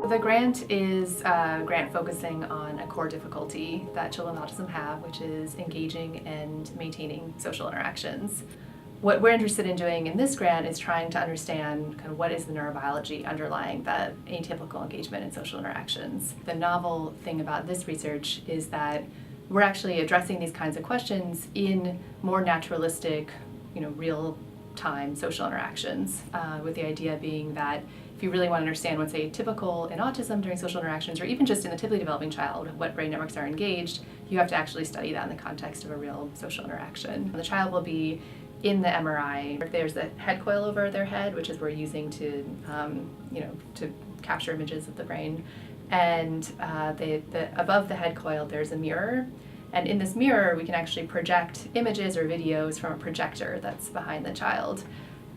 The grant is a grant focusing on a core difficulty that children with autism have, which is engaging and maintaining social interactions. What we're interested in doing in this grant is trying to understand kind of what is the neurobiology underlying that atypical engagement in social interactions. The novel thing about this research is that we're actually addressing these kinds of questions in more naturalistic, real-time social interactions, with the idea being that if you really want to understand what's atypical in autism during social interactions, or even just in the typically developing child, what brain networks are engaged, you have to actually study that in the context of a real social interaction. The child will be in the MRI. There's the head coil over their head, which is we're using to, to capture images of the brain. And above the head coil, there's a mirror. And in this mirror, we can actually project images or videos from a projector that's behind the child.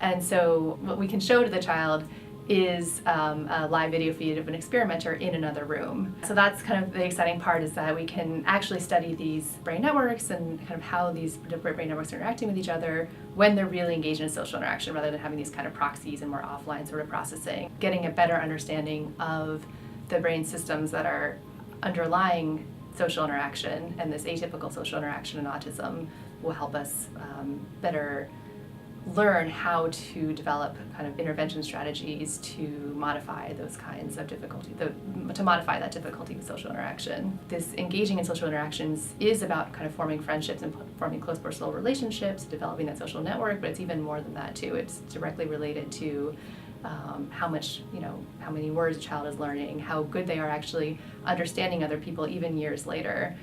And so what we can show to the child is a live video feed of an experimenter in another room. So that's kind of the exciting part, is that we can actually study these brain networks and kind of how these different brain networks are interacting with each other when they're really engaged in a social interaction, rather than having these kind of proxies and more offline sort of processing. Getting a better understanding of the brain systems that are underlying social interaction and this atypical social interaction in autism will help us better learn how to develop kind of intervention strategies to modify those kinds of difficulty, to modify that difficulty with social interaction. This engaging in social interactions is about kind of forming friendships and forming close personal relationships, developing that social network, but it's even more than that too. It's directly related to how many words a child is learning, how good they are actually understanding other people even years later.